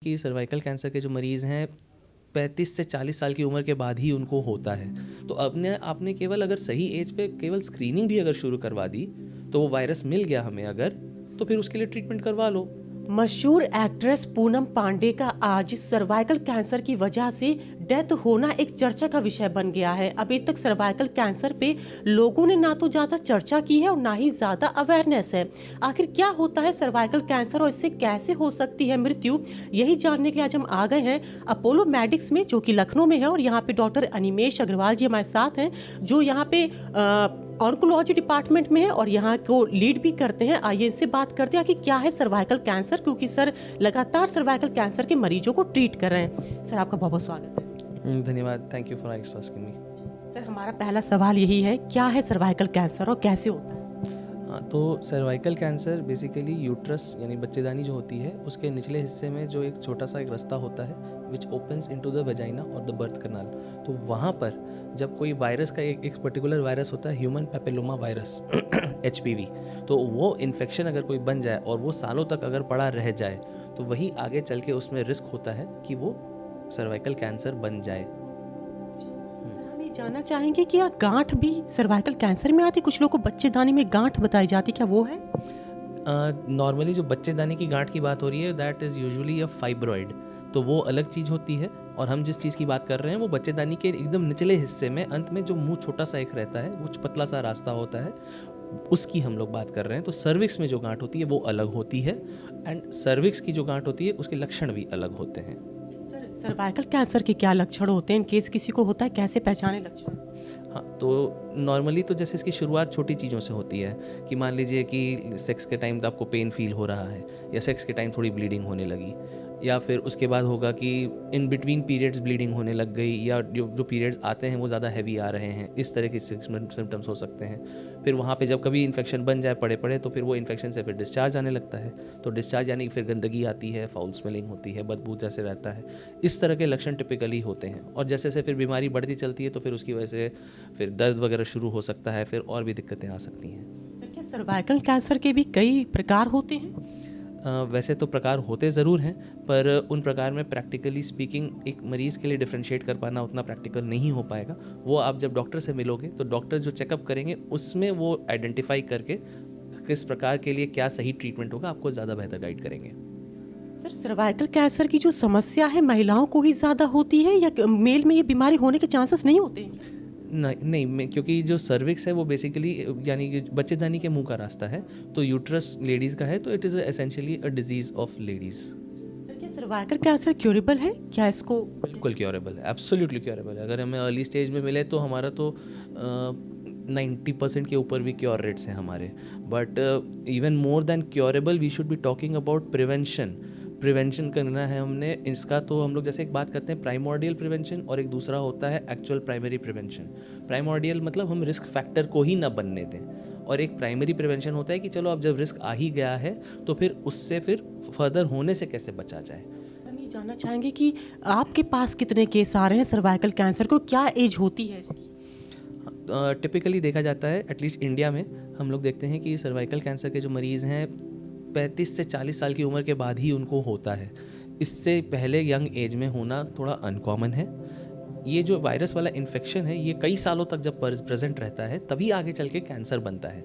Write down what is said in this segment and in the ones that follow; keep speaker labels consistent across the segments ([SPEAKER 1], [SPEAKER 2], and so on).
[SPEAKER 1] कि cervical cancer के जो मरीज़ हैं 35 से 40 साल की उम्र के बाद ही उनको होता है। तो अपने आपने केवल अगर सही एज पे केवल स्क्रीनिंग भी अगर शुरू करवा दी, तो वो वायरस मिल गया हमें अगर, तो फिर उसके लिए ट्रीटमेंट करवा लो।
[SPEAKER 2] मशहूर एक्ट्रेस पूनम पांडे का आज सर्वाइकल कैंसर की वजह से डेथ होना एक चर्चा का विषय बन गया है। अभी तक सर्वाइकल कैंसर पे लोगों ने ना तो ज़्यादा चर्चा की है और ना ही ज़्यादा अवेयरनेस है। आखिर क्या होता है सर्वाइकल कैंसर और इससे कैसे हो सकती है मृत्यु, यही जानने के लिए आज हम आ गए हैं अपोलो मेडिक्स में, जो कि लखनऊ में है। और यहाँ पे डॉक्टर अनिमेश अग्रवाल जी हमारे साथ हैं, जो यहाँ पे ऑन्कोलॉजी डिपार्टमेंट में है और यहाँ को लीड भी करते हैं। आइए इनसे बात करते हैं कि क्या है सर्वाइकल कैंसर, क्योंकि सर लगातार सर्वाइकल कैंसर के मरीजों को ट्रीट कर रहे हैं। सर आपका बहुत बहुत स्वागत है।
[SPEAKER 1] धन्यवाद, thank you for asking me.
[SPEAKER 2] Sir हमारा पहला सवाल यही है, क्या है सर्वाइकल कैंसर और कैसे होता है?
[SPEAKER 1] तो सर्वाइकल कैंसर बेसिकली यूट्रस यानी बच्चेदानी जो होती है उसके निचले हिस्से में जो एक छोटा सा एक रास्ता होता है विच ओपन्स इनटू द वेजाइना और द बर्थ कनाल। तो वहाँ पर जब कोई वायरस का एक पर्टिकुलर वायरस होता है, ह्यूमन पैपिलोमा वायरस HPV, तो वो इन्फेक्शन अगर कोई बन जाए और वो सालों तक अगर पड़ा रह जाए तो वही आगे चल के उसमें रिस्क होता है कि वो सर्वाइकल कैंसर बन जाए।
[SPEAKER 2] जानना चाहेंगे कि क्या गांठ भी सर्वाइकल कैंसर में आती? कुछ लोगों को बच्चेदानी में गांठ बताई जाती, क्या वो है?
[SPEAKER 1] नॉर्मली जो बच्चेदानी की गांठ की बात हो रही है that is usually a fibroid, तो वो अलग चीज़ होती है। और हम जिस चीज़ की बात कर रहे हैं वो बच्चेदानी के एकदम निचले हिस्से में अंत में जो मुंह छोटा सा एक रहता है, वो पतला सा रास्ता होता है, उसकी हम लोग बात कर रहे हैं। तो सर्विक्स में जो गांठ होती है वो अलग होती है, एंड सर्विक्स की जो गांठ होती है उसके लक्षण भी अलग होते हैं।
[SPEAKER 2] सर्वाइकल कैंसर के क्या लक्षण होते हैं? इन केस किसी को होता है, कैसे पहचाने लक्षण?
[SPEAKER 1] हाँ, तो नॉर्मली तो जैसे इसकी शुरुआत छोटी चीज़ों से होती है कि मान लीजिए कि सेक्स के टाइम आपको पेन फील हो रहा है, या सेक्स के टाइम थोड़ी ब्लीडिंग होने लगी, या फिर उसके बाद होगा कि इन बिटवीन पीरियड्स ब्लीडिंग होने लग गई, या जो पीरियड्स आते हैं वो ज़्यादा हैवी आ रहे हैं, इस तरह के सिम्टम्स हो सकते हैं। फिर वहाँ पे जब कभी इन्फेक्शन बन जाए पड़े पड़े तो फिर वो इन्फेक्शन से फिर डिस्चार्ज आने लगता है। तो डिस्चार्ज यानी फिर गंदगी आती है, फाउल स्मेलिंग होती है, बदबू जैसे रहता है, इस तरह के लक्षण टिपिकली होते हैं। और जैसे जैसे फिर बीमारी बढ़ती चलती है तो फिर उसकी वजह से फिर दर्द वगैरह शुरू हो सकता है, फिर और भी दिक्कतें आ सकती हैं।
[SPEAKER 2] सर क्या सर्वाइकल कैंसर के भी कई प्रकार होते हैं?
[SPEAKER 1] वैसे तो प्रकार होते ज़रूर हैं, पर उन प्रकार में प्रैक्टिकली स्पीकिंग एक मरीज़ के लिए डिफ्रेंशिएट कर पाना उतना प्रैक्टिकल नहीं हो पाएगा। वो आप जब डॉक्टर से मिलोगे तो डॉक्टर जो चेकअप करेंगे उसमें वो आइडेंटिफाई करके किस प्रकार के लिए क्या सही ट्रीटमेंट होगा आपको ज़्यादा बेहतर गाइड करेंगे।
[SPEAKER 2] सर सर्वाइकल कैंसर की जो समस्या है महिलाओं को ही ज़्यादा होती है या मेल में ये बीमारी होने के चांसेस नहीं होते?
[SPEAKER 1] नहीं, क्योंकि जो सर्विक्स है वो बेसिकली यानी कि बच्चेदानी के मुंह का रास्ता है, तो यूट्रस लेडीज़ का है, तो it is essentially a disease of ladies.
[SPEAKER 2] Sir क्या सर्वाइकल कैंसर क्यूरेबल है? क्या इसको?
[SPEAKER 1] बिल्कुल क्योरेबल है, एब्सोल्युटली क्योरेबल है। अगर हमें अर्ली स्टेज में मिले तो हमारा तो 90% के ऊपर भी क्योर रेट्स हैं हमारे। But even more than curable we should be talking about prevention करना है हमने इसका। तो हम लोग जैसे एक बात करते हैं प्राइमोर्डियल प्रिवेंशन, और एक दूसरा होता है एक्चुअल प्राइमरी प्रिवेंशन। प्राइमोर्डियल मतलब हम रिस्क फैक्टर को ही ना बनने दें, और एक प्राइमरी प्रिवेंशन होता है कि चलो अब जब रिस्क आ ही गया है तो फिर उससे फिर फर्दर होने से कैसे बचा जाए।
[SPEAKER 2] हम ये जानना चाहेंगे कि आपके पास कितने केस आ रहे हैं सर्वाइकल कैंसर को, क्या एज होती है इसकी?
[SPEAKER 1] टिपिकली देखा जाता है, एटलीस्ट इंडिया में हम लोग देखते हैं कि सर्वाइकल कैंसर के जो मरीज़ हैं 35 से 40 साल की उम्र के बाद ही उनको होता है। इससे पहले यंग एज में होना थोड़ा अनकॉमन है। ये जो वायरस वाला इन्फेक्शन है ये कई सालों तक जब प्रेजेंट रहता है तभी आगे चल के कैंसर बनता है,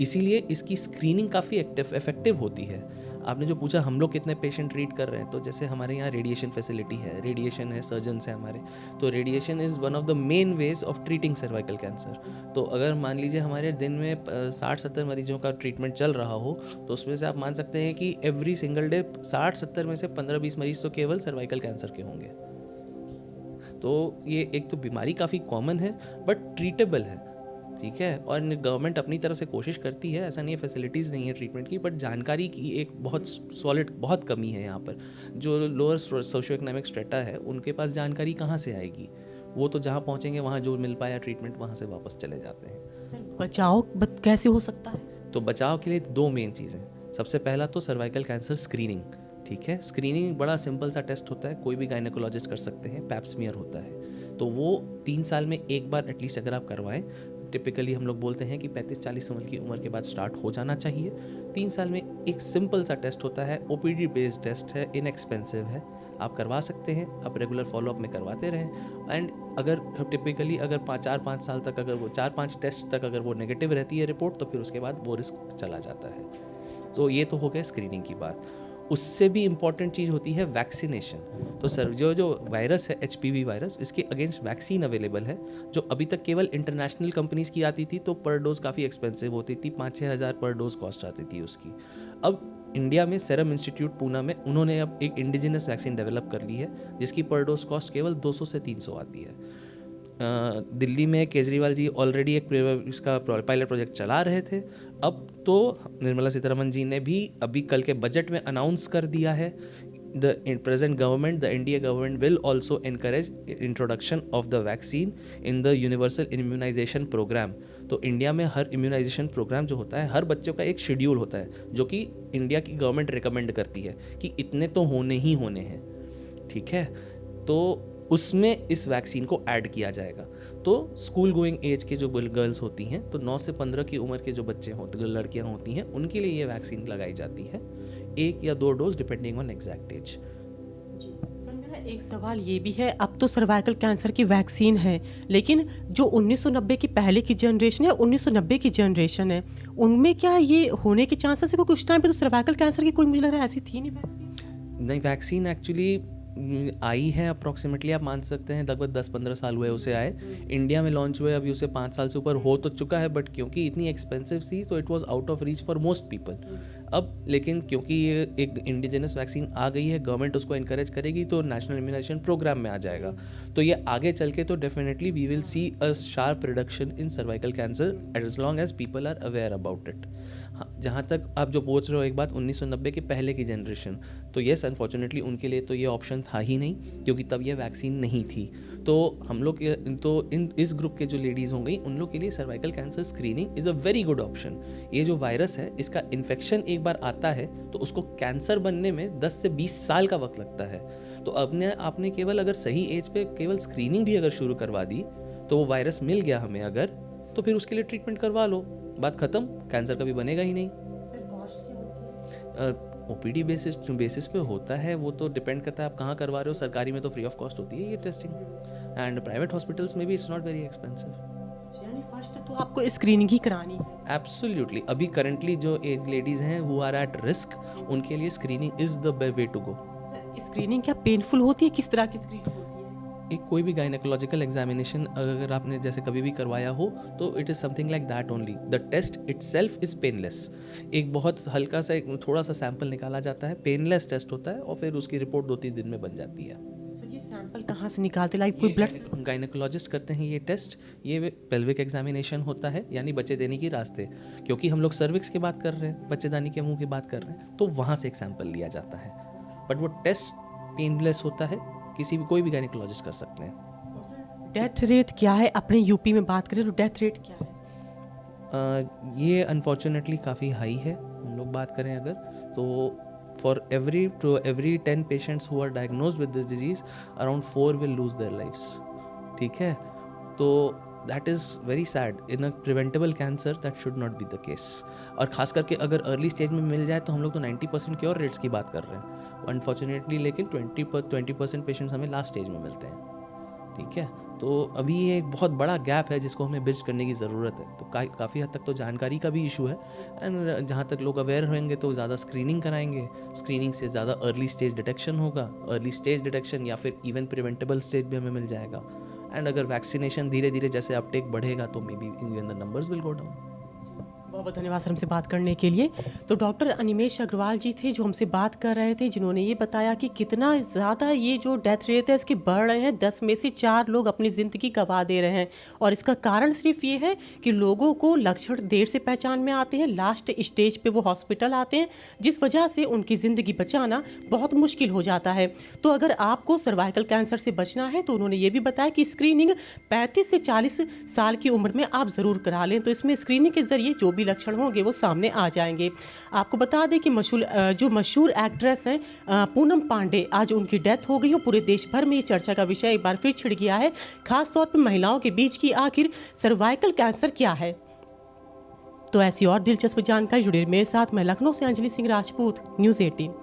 [SPEAKER 1] इसीलिए इसकी स्क्रीनिंग काफ़ी इफ़ेक्टिव होती है। आपने जो पूछा हम लोग कितने पेशेंट ट्रीट कर रहे हैं, तो जैसे हमारे यहाँ रेडिएशन फैसिलिटी है, रेडिएशन है, सर्जन्स हैं हमारे, तो radiation is one of the main ways of treating cervical cancer. तो अगर मान लीजिए हमारे दिन में 60-70 मरीजों का ट्रीटमेंट चल रहा हो, तो उसमें से आप मान सकते हैं कि एवरी सिंगल डे 60-70 में से 15-20 मरीज तो केवल सर्वाइकल कैंसर के होंगे। तो ये एक तो बीमारी काफ़ी कॉमन है बट ट्रीटेबल है, ठीक है। और गवर्नमेंट अपनी तरफ से कोशिश करती है, ऐसा नहीं है फैसिलिटीज़ नहीं है ट्रीटमेंट की, बट जानकारी की एक बहुत सॉलिड बहुत कमी है यहाँ पर। जो लोअर सोशो इकोनॉमिक स्ट्रेटा है उनके पास जानकारी कहाँ से आएगी, वो तो जहाँ पहुँचेंगे वहाँ जो मिल पाया ट्रीटमेंट वहाँ से वापस चले जाते हैं।
[SPEAKER 2] सर बचाव कैसे हो सकता है?
[SPEAKER 1] तो बचाव के लिए 2 मेन चीज़ें। सबसे पहला तो सर्वाइकल कैंसर स्क्रीनिंग, ठीक है। स्क्रीनिंग बड़ा सिंपल सा टेस्ट होता है, कोई भी गायनेकोलॉजिस्ट कर सकते हैं, पैप स्मीयर होता है। तो वो 3 साल में एक बार एटलीस्ट अगर आप करवाएं टिपिकली हम लोग बोलते हैं कि 35-40 साल की उम्र के बाद स्टार्ट हो जाना चाहिए। 3 साल में एक सिंपल सा टेस्ट होता है, OPD बेस्ड टेस्ट है, इनएक्सपेंसिव है, आप करवा सकते हैं, आप रेगुलर फॉलोअप में करवाते रहें। एंड अगर टिपिकली अगर 4-5 साल तक अगर वो 4-5 टेस्ट तक अगर वो नेगेटिव रहती है रिपोर्ट, तो फिर उसके बाद वो रिस्क चला जाता है। तो ये तो हो गया स्क्रीनिंग की बात। उससे भी इम्पॉर्टेंट चीज़ होती है वैक्सीनेशन। तो सर जो वायरस है HPV वायरस, इसके अगेंस्ट वैक्सीन अवेलेबल है, जो अभी तक केवल इंटरनेशनल कंपनीज़ की आती थी, तो पर डोज काफ़ी एक्सपेंसिव होती थी, 5-6 हज़ार पर डोज कॉस्ट आती थी उसकी। अब इंडिया में सेरम इंस्टीट्यूट पूना में उन्होंने अब एक इंडिजिनस वैक्सीन डेवलप कर ली है, जिसकी पर डोज कॉस्ट केवल 200 से 300 आती है। दिल्ली में केजरीवाल जी ऑलरेडी एक इसका पायलट प्रोजेक्ट चला रहे थे। अब तो निर्मला सीतारमन जी ने भी अभी कल के बजट में अनाउंस कर दिया है, the present government, the India government will also encourage introduction of the vaccine in the universal immunisation programme. तो इंडिया में हर इम्यूनाइजेशन प्रोग्राम जो होता है, हर बच्चों का एक शेड्यूल होता है, जो कि इंडिया की गवर्नमेंट रिकमेंड करती है कि इतने तो होने ही होने हैं, ठीक है। तो उसमें इस वैक्सीन को ऐड किया जाएगा। तो स्कूल गोइंग एज के जो गर्ल्स होती हैं, तो 9 से 15 की उम्र के जो बच्चे होते, लड़कियां होती हैं, उनके लिए ये वैक्सीन लगाई जाती है, 1 या 2 dose depending on exact as.
[SPEAKER 2] Sir मेरा एक सवाल ये भी है, अब तो सर्वाइकल कैंसर की वैक्सीन है, लेकिन जो 1990 की पहले की जनरेशन है, 1990 की जनरेशन है, उनमें क्या ये होने के चांसेस है? क्योंकि उस टाइम पे तो सर्वाइकल कैंसर की कोई मुझे लग रहा है ऐसी थी नहीं वैक्सीन।
[SPEAKER 1] नहीं, वैक्सीन एक्चुअली आई है अप्रॉक्सीमेटली, आप मान सकते हैं लगभग 10-15 साल हुए उसे आए। इंडिया में लॉन्च हुए अभी उसे 5 साल से ऊपर हो तो चुका है, बट क्योंकि इतनी एक्सपेंसिव थी तो it was out of reach for most people. अब लेकिन क्योंकि ये एक इंडिजिनस वैक्सीन आ गई है, गवर्नमेंट उसको इनकरेज करेगी, तो नेशनल इम्यूनाइजेशन प्रोग्राम में आ जाएगा। तो ये आगे चल के तो definitely we will see a sharp reduction in cervical cancer as long as people are aware about it. हाँ, जहाँ तक आप जो पूछ रहे हो एक बात 1990 के पहले की जनरेशन, तो येस अनफॉर्चुनेटली उनके लिए तो ये ऑप्शन था ही नहीं, क्योंकि तब ये वैक्सीन नहीं थी। तो हम लोग तो इस ग्रुप के जो लेडीज़ होंगी, उन लोग के लिए cervical cancer screening is a very good option. ये जो वायरस है, इसका इन्फेक्शन एक बार आता है तो उसको कैंसर बनने में 10 से 20 साल का वक्त लगता है। तो आपने केवल अगर सही एज पे केवल स्क्रीनिंग भी अगर शुरू करवा दी, तो वो वायरस मिल गया हमें अगर, तो फिर उसके लिए ट्रीटमेंट करवा लो, बात ख़त्म, कैंसर कभी बनेगा ही नहीं।
[SPEAKER 2] सर कॉस्ट क्या होती है?
[SPEAKER 1] OPD बेसिस पे होता है, वो तो डिपेंड करता है आप कहाँ करवा रहे हो। सरकारी में तो फ्री ऑफ कॉस्ट होती है ये टेस्टिंग, एंड प्राइवेट हॉस्पिटल्स में भी इट्स नॉट वेरी एक्सपेंसिव।
[SPEAKER 2] यानी फर्स्ट तो आपको स्क्रीनिंग ही करानी है।
[SPEAKER 1] एब्सोल्युटली। अभी करंटली जो एज लेडीज़ हैं हु आर एट रिस्क, उनके लिए screening is the way to go.
[SPEAKER 2] Screening क्या पेनफुल होती है? किस तरह की स्क्रीनिंग होती है?
[SPEAKER 1] एक कोई भी गायनेकोलॉजिकल एग्जामिनेशन अगर आपने जैसे कभी भी करवाया हो, तो it is something like that only. The test itself is painless. एक बहुत हल्का सा थोड़ा सा सैंपल निकाला जाता है, पेनलेस टेस्ट होता है, और फिर उसकी रिपोर्ट 2-3 दिन में बन जाती है।
[SPEAKER 2] सर ये सैंपल कहाँ से निकालते, लाइक कोई ब्लड?
[SPEAKER 1] गायनेकोलॉजिस्ट करते हैं ये टेस्ट। ये पेल्विक एग्जामिनेशन होता है, यानी बच्चे देने की रास्ते, क्योंकि हम लोग सर्विक्स की बात कर रहे हैं, बच्चेदानी के मुंह की बात कर रहे हैं, तो वहाँ से एक सैंपल लिया जाता है। बट वो टेस्ट पेनलेस होता है, कोई भी गायनेकोलॉजिस्ट कर सकते हैं।
[SPEAKER 2] डेथ रेट क्या है? अपने यूपी में बात करें तो डेथ रेट क्या है?
[SPEAKER 1] ये अनफॉर्चुनेटली काफ़ी हाई है। हम लोग बात करें अगर, तो for every 10 patients who are diagnosed with this disease, around 4 will lose their lifes, ठीक है। तो that is very sad. In a preventable cancer that should not be the case. और ख़ास करके अगर अर्ली स्टेज में मिल जाए, तो हम लोग तो 90% क्योर रेट्स की बात कर रहे हैं अनफॉर्चुनेटली, लेकिन 20% पेशेंट्स हमें लास्ट स्टेज में मिलते हैं, ठीक है। तो अभी ये एक बहुत बड़ा गैप है जिसको हमें ब्रिज करने की ज़रूरत है। तो काफ़ी हद तक तो जानकारी का भी इशू है, एंड जहाँ तक लोग अवेयर होंगे तो ज़्यादा स्क्रीनिंग कराएंगे, स्क्रीनिंग से ज़्यादा अर्ली स्टेज डिटेक्शन होगा, अर्ली स्टेज डिटेक्शन या फिर इवन प्रिवेंटेबल स्टेज भी हमें मिल जाएगा। एंड अगर वैक्सीनेशन धीरे धीरे जैसे अपटेक बढ़ेगा, तो may be even the numbers will go down.
[SPEAKER 2] बहुत बहुत धन्यवाद सर हमसे बात करने के लिए। तो डॉक्टर अनिमेश अग्रवाल जी थे जो हमसे बात कर रहे थे, जिन्होंने ये बताया कि कितना ज़्यादा ये जो डेथ रेट है इसके बढ़ रहे हैं। 10 में से 4 लोग अपनी ज़िंदगी गंवा दे रहे हैं, और इसका कारण सिर्फ ये है कि लोगों को लक्षण देर से पहचान में आते हैं, लास्ट स्टेज पे वो हॉस्पिटल आते हैं, जिस वजह से उनकी ज़िंदगी बचाना बहुत मुश्किल हो जाता है। तो अगर आपको सर्वाइकल कैंसर से बचना है, तो उन्होंने ये भी बताया कि स्क्रीनिंग 35 से 40 साल की उम्र में आप ज़रूर करा लें। तो इसमें स्क्रीनिंग के ज़रिए जो भी लक्षण होंगे वो सामने आ जाएंगे। आपको बता दें कि जो मशहूर एक्ट्रेस हैं पूनम पांडे, आज उनकी डेथ हो गई और पूरे देश भर में ये चर्चा का विषय एक बार फिर छिड़ गया है, खासतौर पर महिलाओं के बीच की आखिर सर्वाइकल कैंसर क्या है। तो ऐसी और दिलचस्प जानकारी जुड़े मेरे साथ। मैं लखनऊ से अंजलि सिंह राजपूत, न्यूज़ 18।